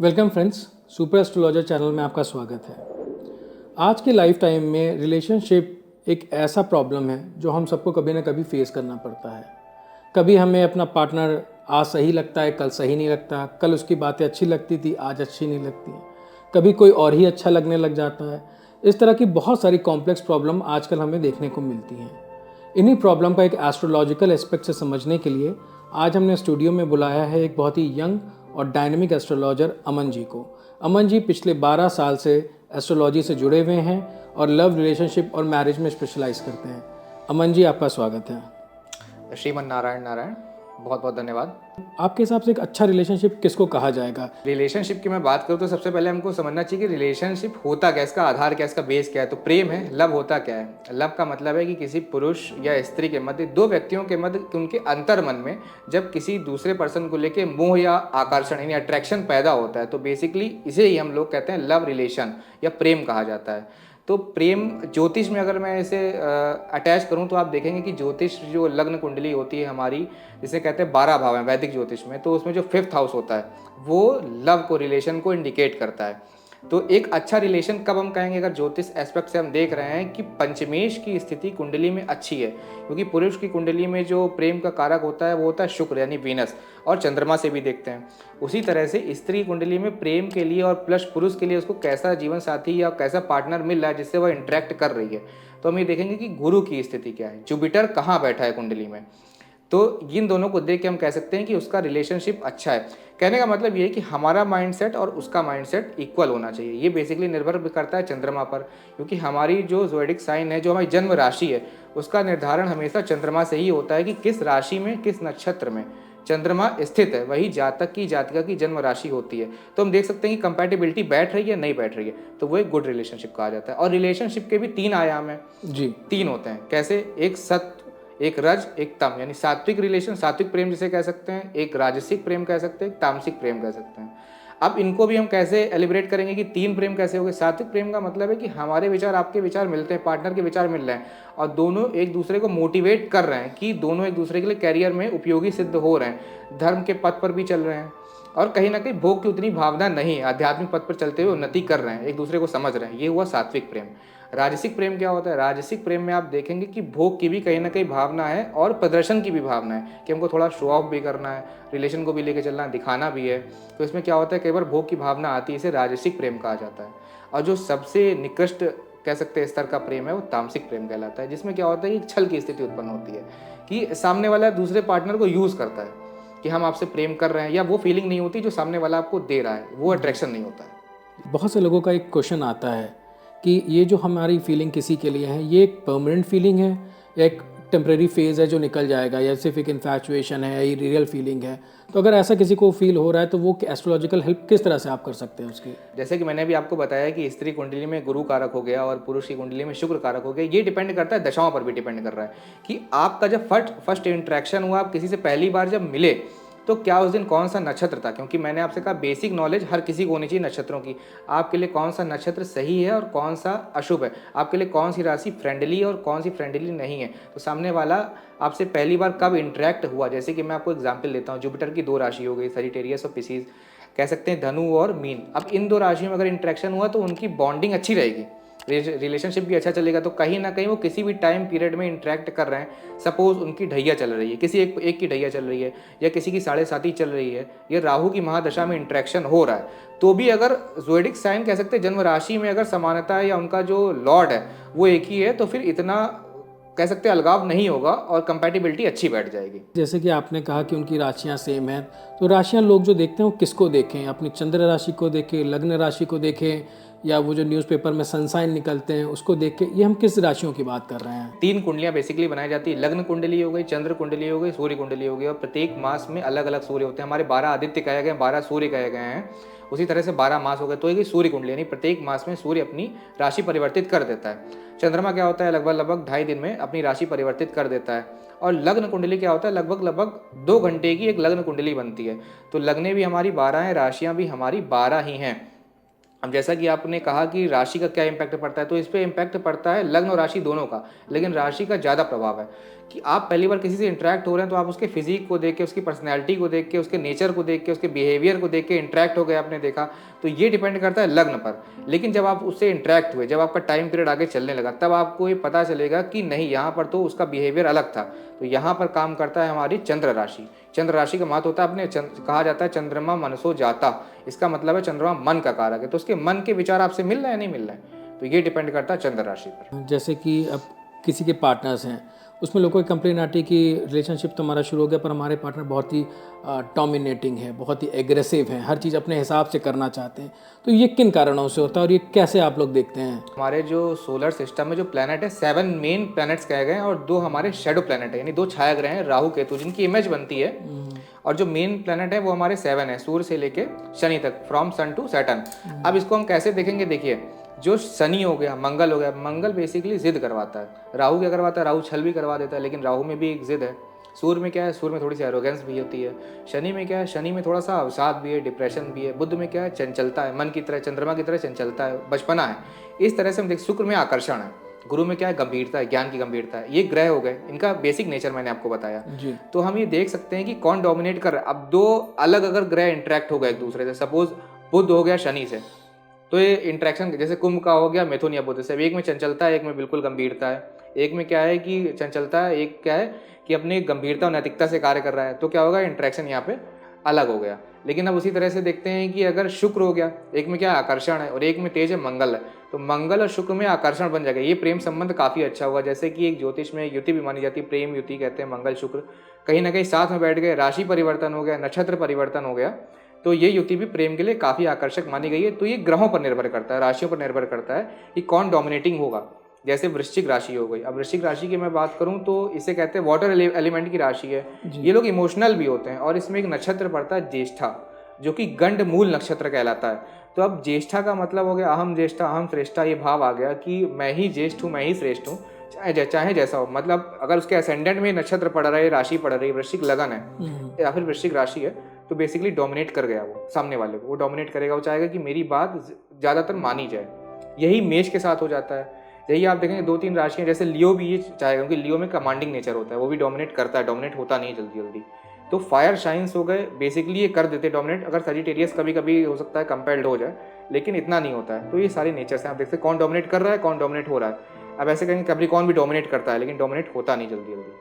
Welcome friends, super astrologer channel में आपका स्वागत है। आज के लाइफ टाइम में रिलेशनशिप एक ऐसा प्रॉब्लम है जो हम सबको कभी ना कभी फेस करना पड़ता है। कभी हमें अपना पार्टनर आज सही लगता है, कल सही नहीं लगता। कल उसकी बातें अच्छी लगती थी, आज अच्छी नहीं लगती। कभी कोई और ही अच्छा लगने लग जाता है। इस तरह की बहुत सारी कॉम्प्लेक्स प्रॉब्लम आजकल हमें देखने को मिलती हैं। इन्हीं प्रॉब्लम का एक एस्ट्रोलॉजिकल एस्पेक्ट से समझने के लिए आज हमने स्टूडियो में बुलाया है एक बहुत ही यंग और डायनेमिक एस्ट्रोलॉजर अमन जी को। अमन जी पिछले 12 साल से एस्ट्रोलॉजी से जुड़े हुए हैं और लव, रिलेशनशिप और मैरिज में स्पेशलाइज करते हैं। अमन जी, आपका स्वागत है। श्रीमन नारायण नारायण, बहुत बहुत धन्यवाद। आपके हिसाब से एक अच्छा रिलेशनशिप किसको कहा जाएगा? रिलेशनशिप की मैं बात करूँ तो सबसे पहले हमको समझना चाहिए कि रिलेशनशिप होता क्या है, इसका आधार क्या है, इसका बेस क्या है। तो प्रेम है। लव होता क्या है? लव का मतलब है कि किसी पुरुष या स्त्री के मध्य, दो व्यक्तियों के मध्य, उनके अंतर मन में जब किसी दूसरे पर्सन को लेके मोह या आकर्षण यानी अट्रैक्शन पैदा होता है, तो बेसिकली इसे ही हम लोग कहते हैं लव रिलेशन या प्रेम कहा जाता है। तो प्रेम ज्योतिष में अगर मैं इसे अटैच करूं तो आप देखेंगे कि ज्योतिष जो लग्न कुंडली होती है हमारी, जिसे कहते हैं 12 भाव हैं वैदिक ज्योतिष में, तो उसमें जो 5th हाउस होता है वो लव को, रिलेशन को इंडिकेट करता है। तो एक अच्छा रिलेशन कब हम कहेंगे, अगर ज्योतिष एस्पेक्ट से हम देख रहे हैं कि पंचमेश की स्थिति कुंडली में अच्छी है, क्योंकि पुरुष की कुंडली में जो प्रेम का कारक होता है वो होता है शुक्र यानी वीनस, और चंद्रमा से भी देखते हैं। उसी तरह से स्त्री कुंडली में प्रेम के लिए और प्लस पुरुष के लिए उसको कैसा जीवन साथी या कैसा पार्टनर मिल रहा है जिससे वह इंटरेक्ट कर रही है, तो हम ये देखेंगे कि गुरु की स्थिति क्या है, जुपिटर कहाँ बैठा है कुंडली में। तो इन दोनों को देख के हम कह सकते हैं कि उसका रिलेशनशिप अच्छा है। कहने का मतलब ये है कि हमारा माइंडसेट और उसका माइंडसेट इक्वल होना चाहिए। ये बेसिकली निर्भर भी करता है चंद्रमा पर, क्योंकि हमारी जो ज़ोडिक साइन है, जो हमारी जन्म राशि है, उसका निर्धारण हमेशा चंद्रमा से ही होता है कि किस राशि में, किस नक्षत्र में चंद्रमा स्थित है, वही जातक की, जातिका की जन्म राशि होती है। तो हम देख सकते हैं कि कंपैटिबिलिटी बैठ रही है, नहीं बैठ रही है, तो वो एक गुड रिलेशनशिप कहा जाता है। और रिलेशनशिप के भी 3 आयाम हैं जी, 3 होते हैं। कैसे? एक सत्व, एक रज, एक तम, यानी सात्विक रिलेशन, सात्विक प्रेम जिसे कह सकते हैं, एक राजसिक प्रेम कह सकते हैं, एक तामसिक प्रेम कह सकते हैं। अब इनको भी हम कैसे एलिब्रेट करेंगे कि 3 प्रेम कैसे हो गए। सात्विक प्रेम का मतलब है कि हमारे विचार, आपके विचार मिलते हैं, पार्टनर के विचार मिल रहे हैं और दोनों एक दूसरे को मोटिवेट कर रहे हैं कि दोनों एक दूसरे के लिए कैरियर में उपयोगी सिद्ध हो रहे हैं, धर्म के पथ पर भी चल रहे हैं और कहीं ना कहीं भोग की उतनी भावना नहीं है, आध्यात्मिक पथ पर चलते हुए उन्नति कर रहे हैं, एक दूसरे को समझ रहे हैं। ये हुआ सात्विक प्रेम। राजसिक प्रेम क्या होता है? राजसिक प्रेम में आप देखेंगे कि भोग की भी कहीं ना कहीं भावना है और प्रदर्शन की भी भावना है कि हमको थोड़ा शो ऑफ भी करना है, रिलेशन को भी लेके चलना है, दिखाना भी है। तो इसमें क्या होता है, कई बार भोग की भावना आती है, इसे राजसिक प्रेम कहा जाता है। और जो सबसे निकृष्ट कह सकते हैं स्तर का प्रेम है वो तामसिक प्रेम कहलाता है, जिसमें क्या होता है कि छल की स्थिति उत्पन्न होती है कि सामने वाला दूसरे पार्टनर को यूज़ करता है कि हम आपसे प्रेम कर रहे हैं, या वो फीलिंग नहीं होती जो सामने वाला आपको दे रहा है, वो अट्रैक्शन नहीं होता है। बहुत से लोगों का एक क्वेश्चन आता है कि ये जो हमारी फीलिंग किसी के लिए है, ये एक परमानेंट फीलिंग है या एक टेम्परेरी फेज़ है जो निकल जाएगा, या सिर्फ एक इन्फैचुएशन है, या रियल फीलिंग है? तो अगर ऐसा किसी को फील हो रहा है तो वो एस्ट्रोलॉजिकल हेल्प किस तरह से आप कर सकते हैं उसकी? जैसे कि मैंने भी आपको बताया कि स्त्री कुंडली में गुरु कारक हो गया और पुरुष की कुंडली में शुक्र कारक हो गया। ये डिपेंड करता है, दशाओं पर भी डिपेंड कर रहा है कि आपका जब फर्स्ट इंटरेक्शन हुआ, आप किसी से पहली बार जब मिले, तो क्या उस दिन कौन सा नक्षत्र था। क्योंकि मैंने आपसे कहा बेसिक नॉलेज हर किसी को होनी चाहिए नक्षत्रों की। आपके लिए कौन सा नक्षत्र सही है और कौन सा अशुभ है, आपके लिए कौन सी राशि फ्रेंडली है और कौन सी फ्रेंडली नहीं है, तो सामने वाला आपसे पहली बार कब इंटरेक्ट हुआ। जैसे कि मैं आपको एग्जाम्पल देता हूँ, जुपिटर की 2 राशि हो गई, सजिटेरियस और पिसीज, कह सकते हैं धनु और मीन। अब इन 2 राशियों में अगर इंटरेक्शन हुआ तो उनकी बॉन्डिंग अच्छी रहेगी, रिलेशनशिप भी अच्छा चलेगा। तो कहीं ना कहीं वो किसी भी टाइम पीरियड में इंटरेक्ट कर रहे हैं, सपोज उनकी ढैया चल रही है, किसी एक की ढैया चल रही है, या किसी की 7.5 चल रही है, या राहु की महादशा में इंटरेक्शन हो रहा है, तो भी अगर ज़ोडिक साइन कह सकते हैं जन्म राशि में अगर समानता है या उनका जो लॉर्ड है वो एक ही है, तो फिर इतना कह सकते हैं अलगाव नहीं होगा और कंपैटिबिलिटी अच्छी बैठ जाएगी। जैसे कि आपने कहा कि उनकी राशियां सेम हैं, तो राशियां लोग जो देखते हैं वो किसको देखें? अपनी चंद्र राशि को देखें, लग्न राशि को देखें, या वो जो न्यूज़पेपर में सनसाइन निकलते हैं उसको देख के? ये हम किस राशियों की बात कर रहे हैं? 3 कुंडलियां बेसिकली बनाई जाती है। लग्न कुंडली हो गई, चंद्र कुंडली हो गई, सूर्य कुंडली हो गई, और प्रत्येक मास में अलग अलग सूर्य होते हैं। हमारे 12 आदित्य कहे गए, 12 सूर्य कहे गए हैं, उसी तरह से 12 मास हो गए। तो ये सूर्य कुंडली यानी प्रत्येक मास में सूर्य अपनी राशि परिवर्तित कर देता है। चंद्रमा क्या होता है, लगभग 2.5 दिन में अपनी राशि परिवर्तित कर देता है। और लग्न कुंडली क्या होता है, लगभग 2 घंटे की एक लग्न कुंडली बनती है। तो लग्नें भी हमारी 12 हैं, राशियां भी हमारी 12 ही हैं। अब जैसा कि आपने कहा कि राशि का क्या इम्पैक्ट पड़ता है, तो इस पे इम्पैक्ट पड़ता है लग्न और राशि दोनों का, लेकिन राशि का ज़्यादा प्रभाव है। कि आप पहली बार किसी से इंटरेक्ट हो रहे हैं तो आप उसके फिजिक को देख के, उसकी पर्सनैलिटी को देख के, उसके नेचर को देख के, उसके बिहेवियर को देख के इंटरेक्ट हो गए, आपने देखा, तो ये डिपेंड करता है लग्न पर। लेकिन जब आप उससे इंटरेक्ट हुए, जब आपका टाइम पीरियड आगे चलने लगा, तब आपको ये पता चलेगा कि नहीं, यहाँ पर तो उसका बिहेवियर अलग था। तो यहाँ पर काम करता है हमारी चंद्र राशि। चंद्र राशि का महत्व होता है, अपने कहा जाता है चंद्रमा मनसो जाता, इसका मतलब है चंद्रमा मन का कारक है। तो उसके मन के विचार आपसे मिल रहे हैं, नहीं मिल रहे हैं, तो ये डिपेंड करता है चंद्र राशि पर। जैसे कि अब किसी के पार्टनर्स हैं, उसमें लोगों की कंप्लेन आती है कि रिलेशनशिप तो हमारा शुरू हो गया पर हमारे पार्टनर बहुत ही डोमिनेटिंग है, बहुत ही एग्रेसिव है, हर चीज़ अपने हिसाब से करना चाहते हैं। तो ये किन कारणों से होता है और ये कैसे आप लोग देखते हैं? हमारे जो सोलर सिस्टम में जो प्लैनेट है, 7 मेन प्लैनेट्स कहे गए हैं और 2 हमारे शेडो प्लैनेट है, यानी 2 छाया ग्रह हैं, राहु केतु, जिनकी इमेज बनती है। और जो मेन प्लैनेट है वो हमारे 7 है, सूर्य से लेके शनि तक, फ्रॉम सन टू सैटर्न। अब इसको हम कैसे देखेंगे, देखिए, जो शनि हो गया, मंगल हो गया, मंगल बेसिकली जिद करवाता है। राहु क्या करवाता है, राहु छल भी करवा देता है, लेकिन राहु में भी एक जिद है। सूर्य में क्या है, सूर्य में थोड़ी सी एरोगेंस भी होती है। शनि में क्या है, शनि में थोड़ा सा अवसाद भी है, डिप्रेशन भी है। बुध में क्या है, चंचलता है, मन की तरह, चंद्रमा की तरह चंचलता है, बचपना है। इस तरह से हम देख, शुक्र में आकर्षण है, गुरु में क्या है, गंभीरता है, ज्ञान की गंभीरता है। ये ग्रह हो गए, इनका बेसिक नेचर मैंने आपको बताया जी। तो हम ये देख सकते हैं कि कौन डोमिनेट कर रहा है। अब 2 अलग अगर ग्रह इंटरेक्ट हो गए एक दूसरे से, सपोज बुध हो गया शनि से, तो ये इंटरेक्शन जैसे कुंभ का हो गया मिथुन या बुध से, एक में चंचलता है, एक में बिल्कुल गंभीरता है। एक में क्या है कि चंचलता है, एक क्या है कि अपनी गंभीरता और नैतिकता से कार्य कर रहा है, तो क्या होगा, इंटरेक्शन यहाँ पे अलग हो गया। लेकिन अब उसी तरह से देखते हैं कि अगर शुक्र हो गया, एक में क्या आकर्षण है और एक में तेज है, मंगल है, तो मंगल और शुक्र में आकर्षण बन जाएगा। ये प्रेम संबंध काफ़ी अच्छा होगा। जैसे कि एक ज्योतिष में युति भी मानी जाती है, प्रेम युति कहते हैं, मंगल शुक्र कहीं ना कहीं साथ में बैठ गए, राशि परिवर्तन हो गया, नक्षत्र परिवर्तन हो गया, तो ये युति भी प्रेम के लिए काफ़ी आकर्षक मानी गई है। तो ये ग्रहों पर निर्भर करता है, राशियों पर निर्भर करता है कि कौन डोमिनेटिंग होगा। जैसे वृश्चिक राशि हो गई, अब वृश्चिक राशि की मैं बात करूं तो इसे कहते हैं वाटर एलिमेंट की राशि है। ये लोग इमोशनल भी होते हैं और इसमें एक नक्षत्र पड़ता है ज्येष्ठा, जो कि गंड मूल नक्षत्र कहलाता है। तो अब ज्येष्ठा का मतलब हो गया अहम ज्येष्ठा अहम श्रेष्ठा, ये भाव आ गया कि मैं ही ज्येष्ठ हूँ, मैं ही श्रेष्ठ हूँ, चाहे जैसा हो। मतलब अगर उसके असेंडेंट में नक्षत्र पड़ रहा है, राशि पड़ रही है, वृश्चिक लगन है या फिर वृश्चिक राशि है, तो बेसिकली डोमिनेट कर गया वो सामने वाले को, वो डोमिनेट करेगा, वो चाहेगा कि मेरी बात ज़्यादातर मानी जाए। यही मेष के साथ हो जाता है। यही आप देखेंगे 2-3 राशियाँ, जैसे लियो भी ये चाहेगा, क्योंकि लियो में कमांडिंग नेचर होता है, वो भी डोमिनेट करता है, डोमिनेट होता नहीं जल्दी जल्दी। तो फायर साइंस हो गए, बेसिकली ये कर देते डोमिनेट। अगर सजिटेरियस कभी कभी हो सकता है कंपेल्ड हो जाए, लेकिन इतना नहीं होता है। तो ये सारे नेचर्स हैं, आप देखते हैं कौन डोमिनेट कर रहा है, कौन डोमिनेट हो रहा है। अब ऐसे कहेंगे कैप्रिकॉर्न भी डोमिनेट करता है, लेकिन डोमिनेट होता नहीं जल्दी जल्दी।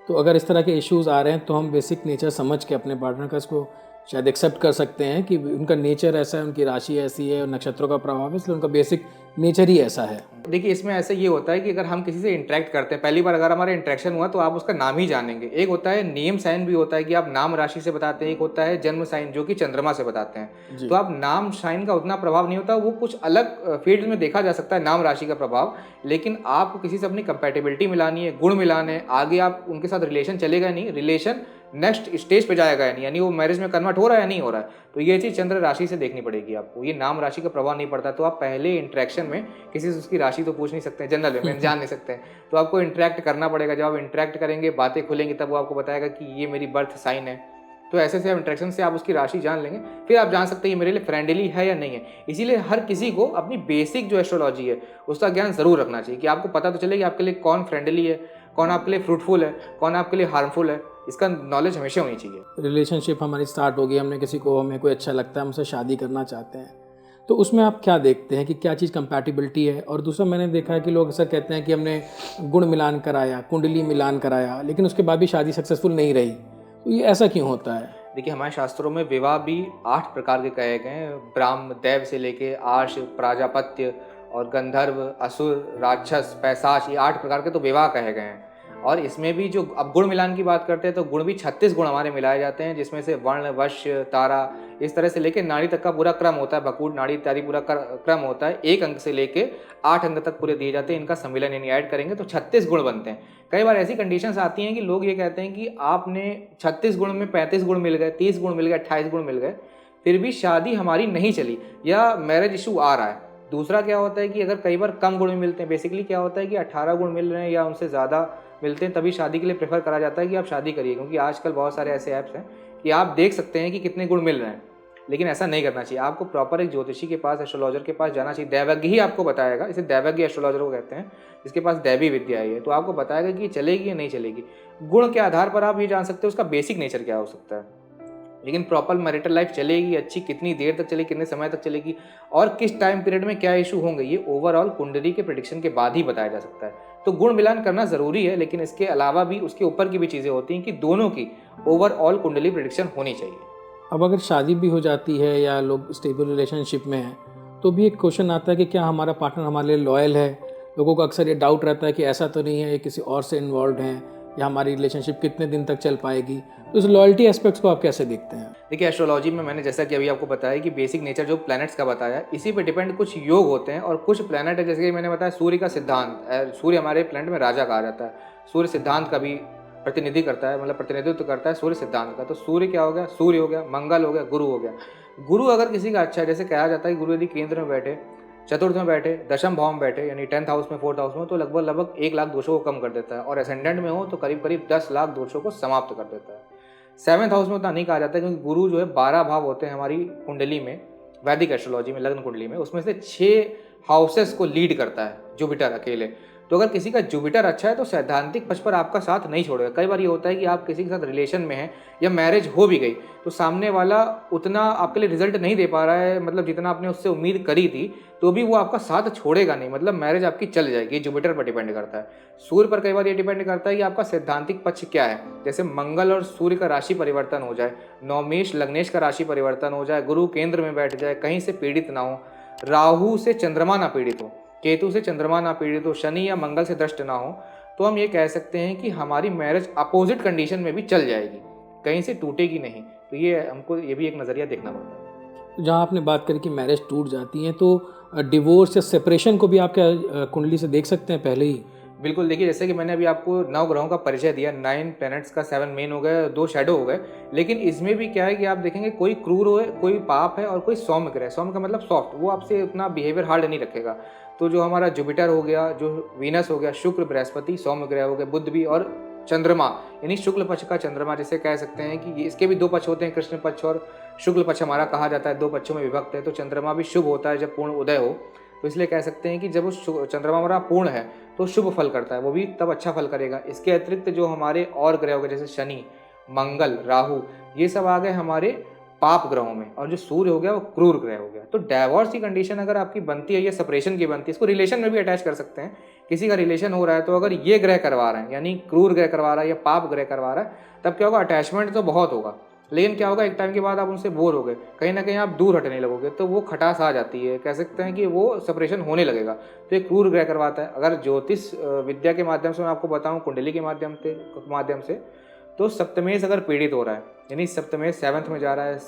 तो अगर इस तरह के इश्यूज आ रहे हैं तो हम बेसिक नेचर समझ के अपने पार्टनर का इसको शायद एक्सेप्ट कर सकते हैं कि उनका नेचर ऐसा है, उनकी राशि ऐसी है और नक्षत्रों का प्रभाव है, इसलिए उनका बेसिक नेचर ही ऐसा है। देखिए, इसमें ऐसे ये होता है कि अगर हम किसी से इंटरेक्ट करते हैं, पहली बार अगर हमारा इंटरेक्शन हुआ, तो आप उसका नाम ही जानेंगे। एक होता है नेम साइन भी होता है कि आप नाम राशि से बताते हैं, एक होता है जन्म साइन जो कि चंद्रमा से बताते हैं। तो आप नाम साइन का उतना प्रभाव नहीं होता, वो कुछ अलग फील्ड में देखा जा सकता है नाम राशि का प्रभाव। लेकिन आपको किसी से अपनी कंपैटिबिलिटी मिलानी है, गुण मिलाने हैं, आगे आप उनके साथ रिलेशन चलेगा नहीं, रिलेशन नेक्स्ट स्टेज पे जाएगा नहीं, यानी वो मैरिज में कन्वर्ट हो रहा है या नहीं हो रहा है, तो ये चीज़ चंद्र राशि से देखनी पड़ेगी आपको। ये नाम राशि का प्रभाव नहीं पड़ता। तो आप पहले इंटरेक्शन में किसी से उसकी राशि तो पूछ नहीं सकते, जनरल में जान नहीं सकते हैं, तो आपको इंटरेक्ट करना पड़ेगा। जब आप इंटरेक्ट करेंगे, बातें खुलेंगी, तब वो आपको बताएगा कि ये मेरी बर्थ साइन है। तो ऐसे से इंटरेक्शन से आप उसकी राशि जान लेंगे, फिर आप जान सकते हैं ये मेरे लिए फ्रेंडली है या नहीं है। इसीलिए हर किसी को अपनी बेसिक जो एस्ट्रोलॉजी है उसका ज्ञान जरूर रखना चाहिए, कि आपको पता तो चले कि आपके लिए कौन फ्रेंडली है, कौन आपके लिए फ्रूटफुल है, कौन आपके लिए हार्मफुल है। इसका नॉलेज हमेशा होनी चाहिए। रिलेशनशिप हमारी स्टार्ट हो गई, हमने किसी को, हमें कोई अच्छा लगता है, हम उससे शादी करना चाहते हैं, तो उसमें आप क्या देखते हैं कि क्या चीज़ कंपैटिबिलिटी है? और दूसरा मैंने देखा है कि लोग अक्सर कहते हैं कि हमने गुण मिलान कराया, कुंडली मिलान कराया, लेकिन उसके बाद भी शादी सक्सेसफुल नहीं रही, तो ये ऐसा क्यों होता है? देखिए, हमारे शास्त्रों में विवाह भी 8 प्रकार के कहे गए हैं। ब्राह्म देव से लेके आर्ष, प्राजापत्य और गंधर्व, असुर, राक्षस, पैशाच, ये 8 प्रकार के तो विवाह कहे गए हैं। और इसमें भी जो अब गुण मिलान की बात करते हैं, तो गुण भी 36 गुण हमारे मिलाए जाते हैं, जिसमें से वर्ण, वश्य, तारा, इस तरह से लेके नाड़ी तक का पूरा क्रम होता है। बकुट, नाड़ी इत्यादि पूरा क्रम होता है। 1 अंक से लेके 8 अंक तक पूरे दिए जाते हैं। इनका सम्मिलन यानी ऐड करेंगे तो 36 गुण बनते हैं। कई बार ऐसी कंडीशंस आती हैं कि लोग ये कहते हैं कि आपने 36 गुण में 35 गुण मिल गए, 30 गुण मिल गए, 28 गुण मिल गए, फिर भी शादी हमारी नहीं चली या मैरिज इशू आ रहा है। दूसरा क्या होता है कि अगर कई बार कम गुण मिलते हैं, बेसिकली क्या होता है कि 18 गुण मिल रहे हैं या उनसे ज़्यादा मिलते हैं, तभी शादी के लिए प्रेफर करा जाता है कि आप शादी करिए। क्योंकि आजकल बहुत सारे ऐसे ऐप्स हैं कि आप देख सकते हैं कि कितने गुण मिल रहे हैं। लेकिन ऐसा नहीं करना चाहिए। आपको प्रॉपर एक ज्योतिषी के पास, एस्ट्रोलॉजर के पास जाना चाहिए। दैवज्ञ ही आपको बताएगा, इसे दैवज्ञ एस्ट्रोलॉजर को कहते हैं, जिसके पास दैवी विद्या है, तो आपको बताएगा कि ये चलेगी या नहीं चलेगी। गुण के आधार पर आप ये जान सकते हो उसका बेसिक नेचर क्या हो सकता है, लेकिन प्रॉपर मैरिटल लाइफ चलेगी अच्छी, कितनी देर तक चलेगी, कितने समय तक चलेगी और किस टाइम पीरियड में क्या इशू होंगे, ये ओवरऑल कुंडली के प्रेडिक्शन के बाद ही बताया जा सकता है। तो गुण मिलान करना ज़रूरी है, लेकिन इसके अलावा भी उसके ऊपर की भी चीज़ें होती हैं कि दोनों की ओवरऑल कुंडली प्रेडिक्शन होनी चाहिए। अब अगर शादी भी हो जाती है या लोग स्टेबल रिलेशनशिप में हैं तो भी एक क्वेश्चन आता है कि क्या हमारा पार्टनर हमारे लिए लॉयल है। लोगों को अक्सर ये डाउट रहता है कि ऐसा तो नहीं है ये किसी और से इन्वॉल्व हैं या हमारी रिलेशनशिप कितने दिन तक चल पाएगी। तो इस लॉयल्टी एस्पेक्ट्स को आप कैसे देखते हैं? देखिए, एस्ट्रोलॉजी में मैंने जैसा कि अभी आपको बताया कि बेसिक नेचर जो प्लैनेट्स का बताया, इसी पे डिपेंड कुछ योग होते हैं और कुछ प्लैनेट है, जैसे कि मैंने बताया सूर्य का सिद्धांत, सूर्य हमारे प्लैनेट में राजा कहा जाता है। सूर्य सिद्धांत का भी प्रतिनिधि करता है, मतलब प्रतिनिधित्व करता है सूर्य सिद्धांत का। तो सूर्य क्या हो गया, सूर्य हो गया, मंगल हो गया, गुरु हो गया। गुरु अगर किसी का अच्छा है, जैसे कहा जाता है कि गुरु यदि केंद्र में बैठे, चतुर्थ में बैठे, दशम भाव में बैठे, यानी 10th हाउस में, 4th हाउस में, तो लगभग 1 लाख दोषों को कम कर देता है, और असेंडेंट में हो तो करीब 10 लाख दोषों को समाप्त कर देता है। 7th हाउस में उतना नहीं कहा जाता, क्योंकि गुरु जो है 12 भाव होते हैं हमारी कुंडली में, वैदिक एस्ट्रोलॉजी में, लग्न कुंडली में, उसमें से 6 हाउसेस को लीड करता है जुपिटर अकेले। तो अगर किसी का जुपिटर अच्छा है तो सैद्धांतिक पक्ष पर आपका साथ नहीं छोड़ेगा। कई बार ये होता है कि आप किसी के साथ रिलेशन में हैं या मैरिज हो भी गई तो सामने वाला उतना आपके लिए रिजल्ट नहीं दे पा रहा है, मतलब जितना आपने उससे उम्मीद करी थी, तो भी वो आपका साथ छोड़ेगा नहीं, मतलब मैरिज आपकी चल जाएगी। जुपिटर पर डिपेंड करता है। सूर्य पर कई बार ये डिपेंड करता है कि आपका सैद्धांतिक पक्ष क्या है। जैसे मंगल और सूर्य का राशि परिवर्तन हो जाए, नवमेश लग्नेश का राशि परिवर्तन हो जाए, गुरु केंद्र में बैठ जाए, कहीं से पीड़ित ना हो, राहु से चंद्रमा ना पीड़ित हो, केतु से चंद्रमा ना पीड़ित हो, शनि या मंगल से दृष्ट ना हो, तो हम ये कह सकते हैं कि हमारी मैरिज अपोजिट कंडीशन में भी चल जाएगी, कहीं से टूटेगी नहीं। तो ये हमको ये भी एक नज़रिया देखना पड़ता है। जहाँ आपने बात करी कि मैरिज टूट जाती है तो डिवोर्स या सेपरेशन को भी आप क्या कुंडली से देख सकते हैं पहले ही? बिल्कुल, देखिए जैसे कि मैंने अभी आपको 9 ग्रहों का परिचय दिया, 9 प्लैनेट्स का, 7 मेन हो गए, 2 शैडो हो गए, लेकिन इसमें भी क्या है कि आप देखेंगे कोई क्रूर है, कोई पाप है और कोई सौम्य ग्रह। सौम्य का मतलब सॉफ्ट, वो आपसे उतना बिहेवियर हार्ड नहीं रखेगा। तो जो हमारा जुपिटर हो गया, जो वीनस हो गया, शुक्र, बृहस्पति सौम्य ग्रह हो गए, बुध भी, और चंद्रमा यानी शुक्ल पक्ष का चंद्रमा, जिसे कह सकते हैं कि इसके भी 2 पक्ष होते हैं, कृष्ण पक्ष और शुक्ल पक्ष हमारा कहा जाता है, 2 पक्षों में विभक्त है। तो चंद्रमा भी शुभ होता है जब पूर्ण उदय हो, तो इसलिए कह सकते हैं कि जब वो चंद्रमा हमारा पूर्ण है तो शुभ फल करता है, वो भी तब अच्छा फल करेगा। इसके अतिरिक्त जो हमारे और ग्रह हो गए, जैसे शनि, मंगल, राहु, ये सब आ गए हमारे पाप ग्रहों में, और जो सूर्य हो गया वो क्रूर ग्रह हो गया। तो डाइवोर्स की कंडीशन अगर आपकी बनती है या सेपरेशन की बनती है, इसको रिलेशन में भी अटैच कर सकते हैं। किसी का रिलेशन हो रहा है तो अगर ये ग्रह करवा रहे हैं, यानी क्रूर ग्रह करवा रहा है या पाप ग्रह करवा रहा है, तब क्या होगा, अटैचमेंट तो बहुत होगा, लेकिन क्या होगा, एक टाइम के बाद आप उनसे बोर हो गए, कहीं ना कहीं आप दूर हटने लगोगे, तो वो खटास आ जाती है, कह सकते हैं कि वो सेपरेशन होने लगेगा। तो एक क्रूर ग्रह करवाता है। अगर ज्योतिष विद्या के माध्यम से मैं आपको बताऊं, कुंडली के माध्यम से तो सप्तमेश अगर पीड़ित हो रहा है, यानी सप्तमेश 7th में जा रहा है,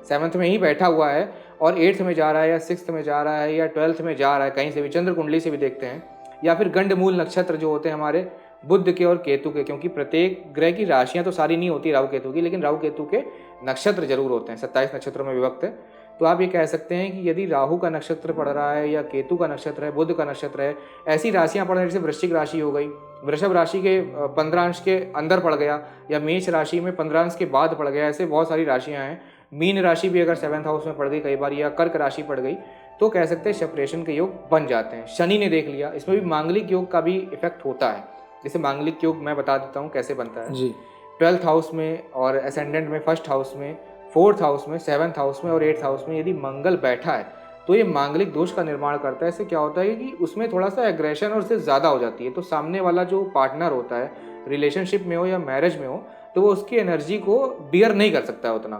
7th में ही बैठा हुआ है और 8th में जा रहा है या 6th में जा रहा है या 12th में जा रहा है, कहीं से भी चंद्र कुंडली से भी देखते हैं, या फिर गंडमूल नक्षत्र जो होते हैं हमारे बुध के और केतु के, क्योंकि प्रत्येक ग्रह की राशियां तो सारी नहीं होती राहु केतु की, लेकिन राहु केतु के नक्षत्र जरूर होते हैं, 27 नक्षत्रों में विभक्त है। तो आप ये कह सकते हैं कि यदि राहु का नक्षत्र पड़ रहा है या केतु का नक्षत्र है, बुध का नक्षत्र है, ऐसी राशियां पड़ रही हैं, जैसे वृश्चिक राशि हो गई, वृषभ राशि के 15 अंश के अंदर पड़ गया, या मेष राशि में 15 अंश के बाद पड़ गया, ऐसे बहुत सारी राशियां हैं। मीन राशि भी अगर 7th हाउस में पड़ गई कई बार, या कर्क राशि पड़ गई, तो कह सकते हैं सेपरेशन के योग बन जाते हैं। शनि ने देख लिया, इसमें भी मांगलिक योग का भी इफेक्ट होता है। जैसे मांगलिक योग मैं बता देता हूँ कैसे बनता है जी। 12th हाउस में और असेंडेंट में, 1st हाउस में, 4th हाउस में, 7th हाउस में और 8th हाउस में यदि मंगल बैठा है तो ये मांगलिक दोष का निर्माण करता है। इससे क्या होता है कि उसमें थोड़ा सा एग्रेशन और उससे ज़्यादा हो जाती है, तो सामने वाला जो पार्टनर होता है, रिलेशनशिप में हो या मैरिज में हो, तो वो उसकी एनर्जी को बियर नहीं कर सकता है उतना।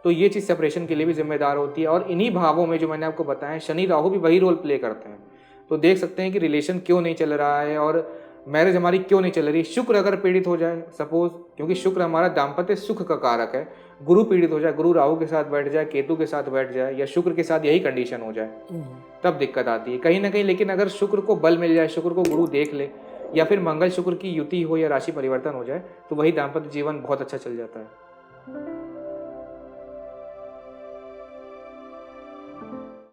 तो ये चीज़ सेपरेशन के लिए भी जिम्मेदार होती है। और इन्हीं भावों में जो मैंने आपको बताया, शनि राहु भी वही रोल प्ले करते हैं। तो देख सकते हैं कि रिलेशन क्यों नहीं चल रहा है और मैरिज हमारी क्यों नहीं चल रही। शुक्र अगर पीड़ित हो जाए सपोज, क्योंकि शुक्र हमारा दाम्पत्य सुख का कारक है, गुरु पीड़ित हो जाए, गुरु राहु के साथ बैठ जाए, केतु के साथ बैठ जाए, या शुक्र के साथ यही कंडीशन हो जाए, तब दिक्कत आती है कहीं ना कहीं। लेकिन अगर शुक्र को बल मिल जाए, शुक्र को गुरु देख ले, या फिर मंगल शुक्र की युति हो या राशि परिवर्तन हो जाए, तो वही दाम्पत्य जीवन बहुत अच्छा चल जाता है।